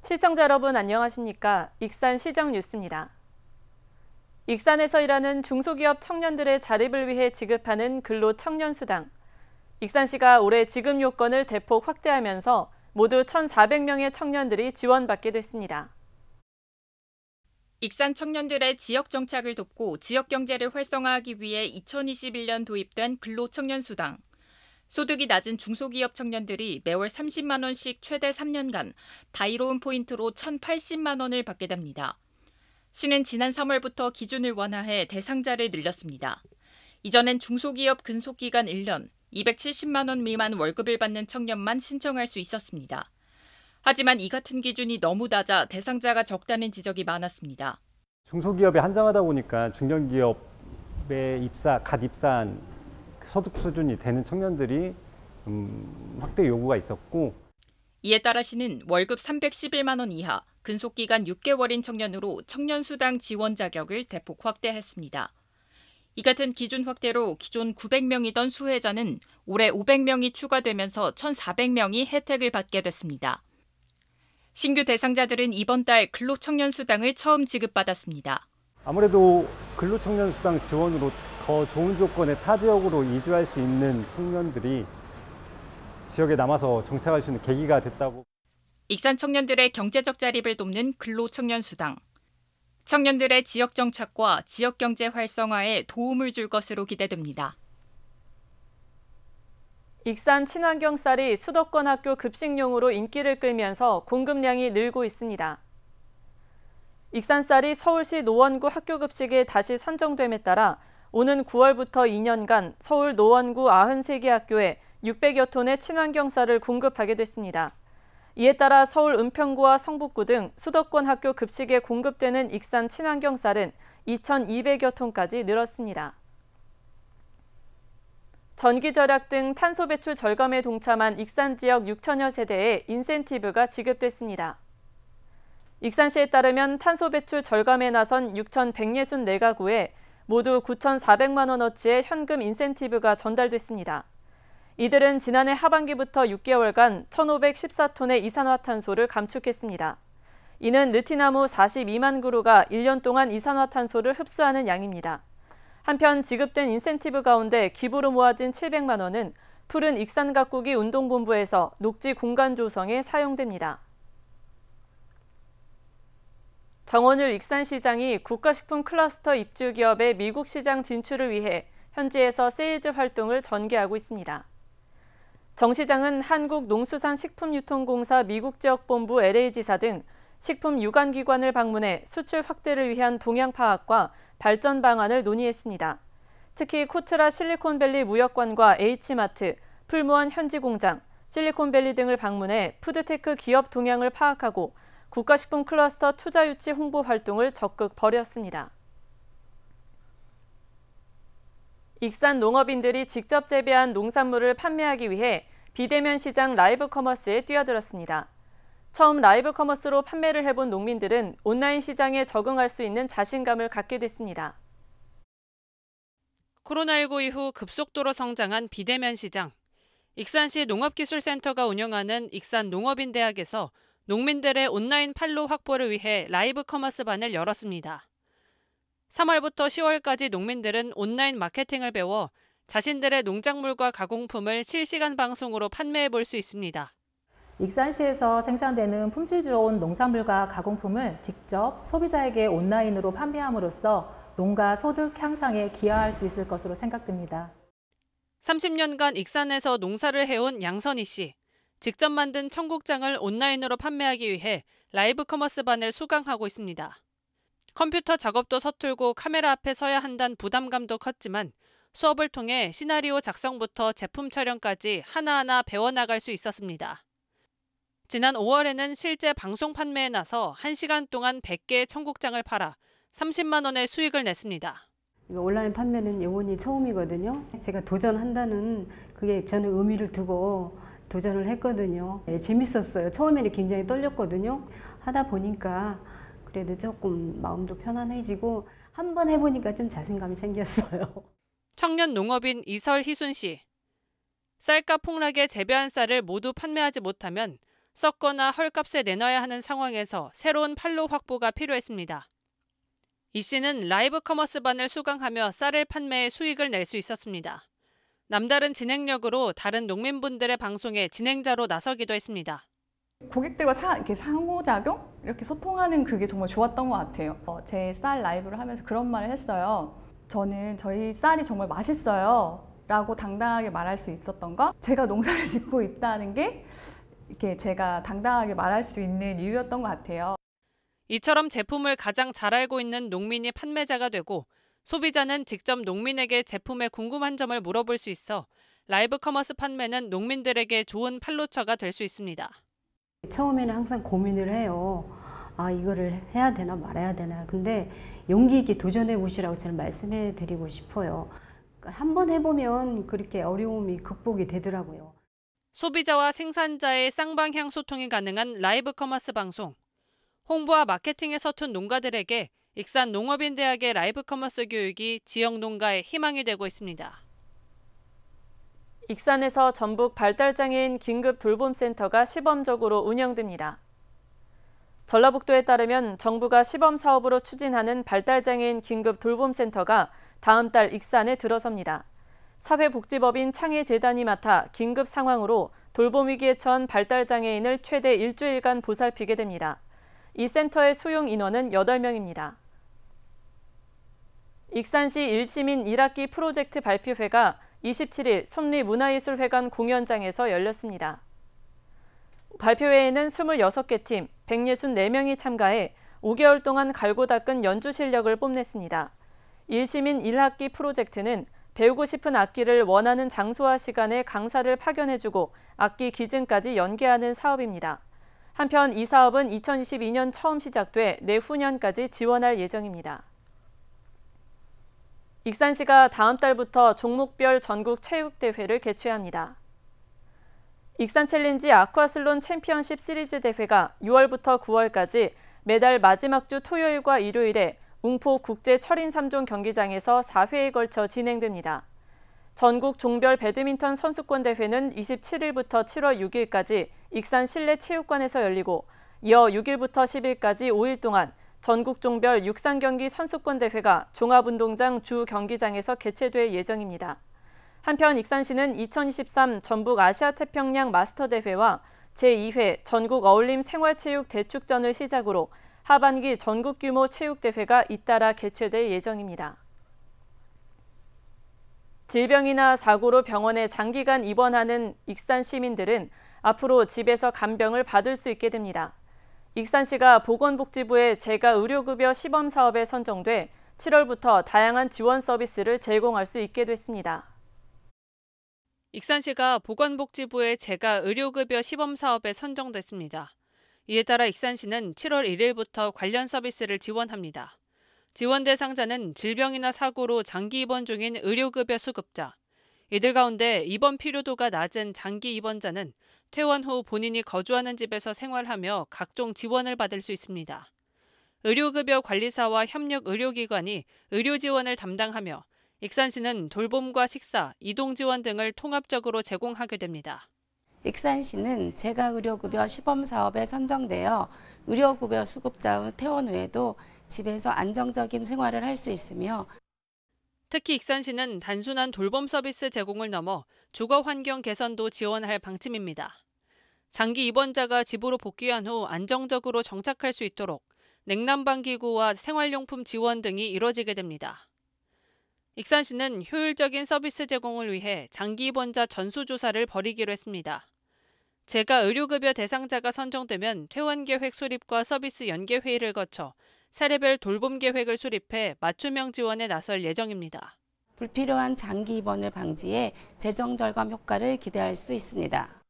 시청자 여러분 안녕하십니까? 익산 시정 뉴스입니다. 익산에서 일하는 중소기업 청년들의 자립을 위해 지급하는 근로청년수당. 익산시가 올해 지급 요건을 대폭 확대하면서 모두 1,400명의 청년들이 지원받게 됐습니다. 익산 청년들의 지역 정착을 돕고 지역 경제를 활성화하기 위해 2021년 도입된 근로청년수당. 소득이 낮은 중소기업 청년들이 매월 30만 원씩 최대 3년간 다이로운 포인트로 1,080만 원을 받게 됩니다. 시는 지난 3월부터 기준을 완화해 대상자를 늘렸습니다. 이전엔 중소기업 근속기간 1년, 270만 원 미만 월급을 받는 청년만 신청할 수 있었습니다. 하지만 이 같은 기준이 너무 낮아 대상자가 적다는 지적이 많았습니다. 중소기업에 한정하다 보니까 중견기업에 갓 입사한 소득 수준이 되는 청년들이 확대 요구가 있었고, 이에 따라 시는 월급 311만 원 이하, 근속기간 6개월인 청년으로 청년수당 지원 자격을 대폭 확대했습니다. 이 같은 기준 확대로 기존 900명이던 수혜자는 올해 500명이 추가되면서 1,400명이 혜택을 받게 됐습니다. 신규 대상자들은 이번 달 근로청년수당을 처음 지급받았습니다. 아무래도 근로청년수당 지원으로 더 좋은 조건의 타 지역으로 이주할 수 있는 청년들이 지역에 남아서 정착할 수 있는 계기가 됐다고. 익산 청년들의 경제적 자립을 돕는 근로청년수당. 청년들의 지역 정착과 지역 경제 활성화에 도움을 줄 것으로 기대됩니다. 익산 친환경 쌀이 수도권 학교 급식용으로 인기를 끌면서 공급량이 늘고 있습니다. 익산 쌀이 서울시 노원구 학교 급식에 다시 선정됨에 따라 오는 9월부터 2년간 서울 노원구 93개 학교에 600여 톤의 친환경 쌀을 공급하게 됐습니다. 이에 따라 서울 은평구와 성북구 등 수도권 학교 급식에 공급되는 익산 친환경 쌀은 2,200여 톤까지 늘었습니다. 전기 절약 등 탄소 배출 절감에 동참한 익산 지역 6천여 세대에 인센티브가 지급됐습니다. 익산시에 따르면 탄소 배출 절감에 나선 6,164가구에 모두 9,400만 원어치의 현금 인센티브가 전달됐습니다. 이들은 지난해 하반기부터 6개월간 1,514톤의 이산화탄소를 감축했습니다. 이는 느티나무 42만 그루가 1년 동안 이산화탄소를 흡수하는 양입니다. 한편 지급된 인센티브 가운데 기부로 모아진 700만 원은 푸른 익산 가꾸기 운동본부에서 녹지 공간 조성에 사용됩니다. 정원율 익산시장이 국가식품 클러스터 입주 기업의 미국 시장 진출을 위해 현지에서 세일즈 활동을 전개하고 있습니다. 정 시장은 한국농수산식품유통공사 미국지역본부 LA지사 등 식품 유관기관을 방문해 수출 확대를 위한 동향 파악과 발전 방안을 논의했습니다. 특히 코트라 실리콘밸리 무역관과 H마트, 풀무원 현지공장, 실리콘밸리 등을 방문해 푸드테크 기업 동향을 파악하고 국가식품 클러스터 투자 유치 홍보 활동을 적극 벌였습니다. 익산 농업인들이 직접 재배한 농산물을 판매하기 위해 비대면 시장 라이브 커머스에 뛰어들었습니다. 처음 라이브 커머스로 판매를 해본 농민들은 온라인 시장에 적응할 수 있는 자신감을 갖게 됐습니다. 코로나19 이후 급속도로 성장한 비대면 시장. 익산시 농업기술센터가 운영하는 익산 농업인대학에서 농민들의 온라인 판로 확보를 위해 라이브 커머스반을 열었습니다. 3월부터 10월까지 농민들은 온라인 마케팅을 배워 자신들의 농작물과 가공품을 실시간 방송으로 판매해 볼 수 있습니다. 익산시에서 생산되는 품질 좋은 농산물과 가공품을 직접 소비자에게 온라인으로 판매함으로써 농가 소득 향상에 기여할 수 있을 것으로 생각됩니다. 30년간 익산에서 농사를 해온 양선희 씨. 직접 만든 청국장을 온라인으로 판매하기 위해 라이브 커머스반을 수강하고 있습니다. 컴퓨터 작업도 서툴고 카메라 앞에 서야 한다는 부담감도 컸지만 수업을 통해 시나리오 작성부터 제품 촬영까지 하나하나 배워나갈 수 있었습니다. 지난 5월에는 실제 방송 판매에 나서 1시간 동안 100개의 청국장을 팔아 30만 원의 수익을 냈습니다. 온라인 판매는 영원히 처음이거든요. 제가 도전한다는 그게 저는 의미를 두고 도전을 했거든요. 재밌었어요. 처음에는 굉장히 떨렸거든요. 하다 보니까 그래도 조금 마음도 편안해지고 한번 해보니까 좀 자신감이 생겼어요. 청년 농업인 이설희순 씨. 쌀값 폭락에 재배한 쌀을 모두 판매하지 못하면 썩거나 헐값에 내놔야 하는 상황에서 새로운 판로 확보가 필요했습니다. 이 씨는 라이브 커머스 반을 수강하며 쌀을 판매해 수익을 낼 수 있었습니다. 남다른 진행력으로 다른 농민분들의 방송에 진행자로 나서기도 했습니다. 고객들과 이렇게 상호작용? 이렇게 소통하는 그게 정말 좋았던 것 같아요. 제 쌀 라이브를 하면서 그런 말을 했어요. 저는 저희 쌀이 정말 맛있어요 라고 당당하게 말할 수 있었던 것, 제가 농사를 짓고 있다는 게 이렇게 제가 당당하게 말할 수 있는 이유였던 것 같아요. 이처럼 제품을 가장 잘 알고 있는 농민이 판매자가 되고 소비자는 직접 농민에게 제품의 궁금한 점을 물어볼 수 있어 라이브 커머스 판매는 농민들에게 좋은 판로처가 될 수 있습니다. 처음에는 항상 고민을 해요. 아, 이거를 해야 되나 말아야 되나. 근데 용기 있게 도전해 보시라고 저는 말씀해 드리고 싶어요. 한번 해보면 그렇게 어려움이 극복이 되더라고요. 소비자와 생산자의 쌍방향 소통이 가능한 라이브 커머스 방송. 홍보와 마케팅에 서툰 농가들에게 익산 농업인대학의 라이브 커머스 교육이 지역 농가의 희망이 되고 있습니다. 익산에서 전북 발달장애인 긴급 돌봄센터가 시범적으로 운영됩니다. 전라북도에 따르면 정부가 시범 사업으로 추진하는 발달장애인 긴급 돌봄센터가 다음 달 익산에 들어섭니다. 사회복지법인 창의재단이 맡아 긴급 상황으로 돌봄 위기에 처한 발달장애인을 최대 일주일간 보살피게 됩니다. 이 센터의 수용 인원은 8명입니다. 익산시 1시민 1학기 프로젝트 발표회가 27일 손리문화예술회관 공연장에서 열렸습니다. 발표회에는 26개 팀, 164명이 참가해 5개월 동안 갈고 닦은 연주 실력을 뽐냈습니다. 1시민 1학기 프로젝트는 배우고 싶은 악기를 원하는 장소와 시간에 강사를 파견해주고 악기 기증까지 연계하는 사업입니다. 한편 이 사업은 2022년 처음 시작돼 내후년까지 지원할 예정입니다. 익산시가 다음 달부터 종목별 전국 체육대회를 개최합니다. 익산 챌린지 아쿠아슬론 챔피언십 시리즈 대회가 6월부터 9월까지 매달 마지막 주 토요일과 일요일에 웅포 국제 철인 3종 경기장에서 4회에 걸쳐 진행됩니다. 전국 종별 배드민턴 선수권 대회는 27일부터 7월 6일까지 익산 실내 체육관에서 열리고 이어 6일부터 10일까지 5일 동안 전국 종별 육상경기 선수권 대회가 종합운동장 주 경기장에서 개최될 예정입니다. 한편 익산시는 2023 전북 아시아태평양 마스터 대회와 제2회 전국 어울림 생활체육 대축전을 시작으로 하반기 전국 규모 체육대회가 잇따라 개최될 예정입니다. 질병이나 사고로 병원에 장기간 입원하는 익산 시민들은 앞으로 집에서 간병을 받을 수 있게 됩니다. 익산시가 보건복지부의 재가 의료급여 시범사업에 선정돼 7월부터 다양한 지원 서비스를 제공할 수 있게 됐습니다. 익산시가 보건복지부의 재가 의료급여 시범사업에 선정됐습니다. 이에 따라 익산시는 7월 1일부터 관련 서비스를 지원합니다. 지원 대상자는 질병이나 사고로 장기 입원 중인 의료급여 수급자, 이들 가운데 입원 필요도가 낮은 장기 입원자는 퇴원 후 본인이 거주하는 집에서 생활하며 각종 지원을 받을 수 있습니다. 의료급여 관리사와 협력 의료기관이 의료 지원을 담당하며 익산시는 돌봄과 식사, 이동 지원 등을 통합적으로 제공하게 됩니다. 익산시는 재가 의료급여 시범사업에 선정되어 의료급여 수급자의 퇴원 후에도 집에서 안정적인 생활을 할 수 있으며 특히 익산시는 단순한 돌봄 서비스 제공을 넘어 주거 환경 개선도 지원할 방침입니다. 장기 입원자가 집으로 복귀한 후 안정적으로 정착할 수 있도록 냉난방기구와 생활용품 지원 등이 이뤄지게 됩니다. 익산시는 효율적인 서비스 제공을 위해 장기 입원자 전수조사를 벌이기로 했습니다. 재가 의료급여 대상자가 선정되면 퇴원계획 수립과 서비스 연계회의를 거쳐 사례별 돌봄 계획을 수립해 맞춤형 지원에 나설 예정입니다. 불필요한 장기 입원을 방지해 재정 절감 효과를 기대할 수 있습니다.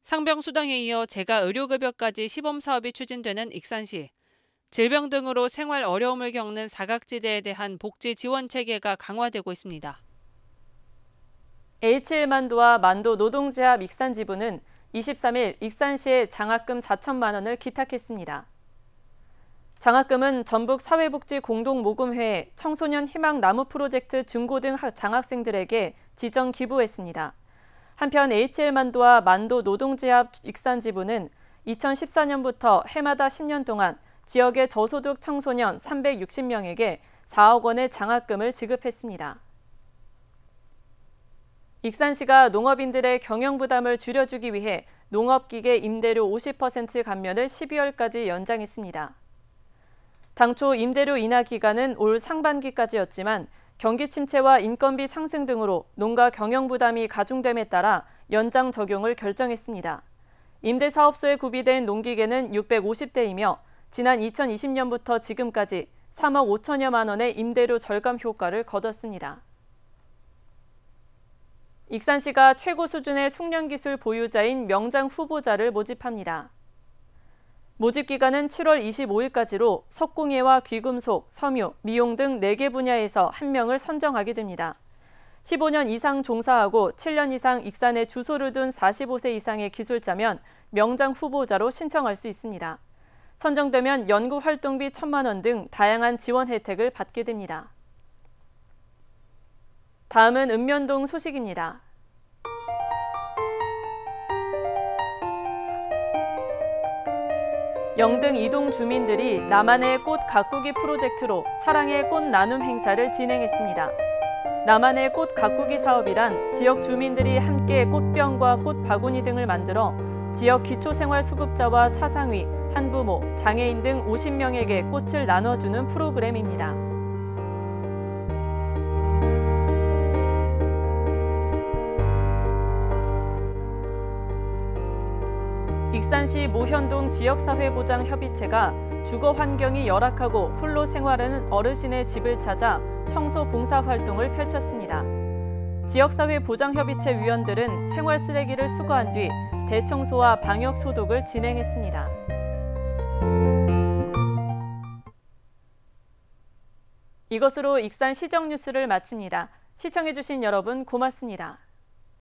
상병수당에 이어 재가 의료급여까지 시범사업이 추진되는 익산시. 질병 등으로 생활 어려움을 겪는 사각지대에 대한 복지 지원 체계가 강화되고 있습니다. H1만도와 만도 노동제합 익산지부는 23일 익산시에 장학금 4천만 원을 기탁했습니다. 장학금은 전북 사회복지공동모금회에 청소년 희망 나무 프로젝트 중고등 장학생들에게 지정 기부했습니다. 한편 H1만도와 만도 노동제합 익산지부는 2014년부터 해마다 10년 동안 지역의 저소득 청소년 360명에게 4억 원의 장학금을 지급했습니다. 익산시가 농업인들의 경영 부담을 줄여주기 위해 농업기계 임대료 50% 감면을 12월까지 연장했습니다. 당초 임대료 인하 기간은 올 상반기까지였지만 경기 침체와 인건비 상승 등으로 농가 경영 부담이 가중됨에 따라 연장 적용을 결정했습니다. 임대사업소에 구비된 농기계는 650대이며 지난 2020년부터 지금까지 3억 5천여만 원의 임대료 절감 효과를 거뒀습니다. 익산시가 최고 수준의 숙련기술 보유자인 명장 후보자를 모집합니다. 모집 기간은 7월 25일까지로 석공예와 귀금속, 섬유, 미용 등 4개 분야에서 1명을 선정하게 됩니다. 15년 이상 종사하고 7년 이상 익산에 주소를 둔 45세 이상의 기술자면 명장 후보자로 신청할 수 있습니다. 선정되면 연구활동비 1,000만 원 등 다양한 지원 혜택을 받게 됩니다. 다음은 읍면동 소식입니다. 영등 이동 주민들이 나만의 꽃 가꾸기 프로젝트로 사랑의 꽃 나눔 행사를 진행했습니다. 나만의 꽃 가꾸기 사업이란 지역 주민들이 함께 꽃병과 꽃 바구니 등을 만들어 지역 기초생활수급자와 차상위, 한부모, 장애인 등 50명에게 꽃을 나눠주는 프로그램입니다. 익산시 모현동 지역사회보장협의체가 주거 환경이 열악하고 홀로 생활하는 어르신의 집을 찾아 청소 봉사활동을 펼쳤습니다. 지역사회보장협의체 위원들은 생활 쓰레기를 수거한 뒤 대청소와 방역 소독을 진행했습니다. 이것으로 익산 시정 뉴스를 마칩니다. 시청해주신 여러분 고맙습니다.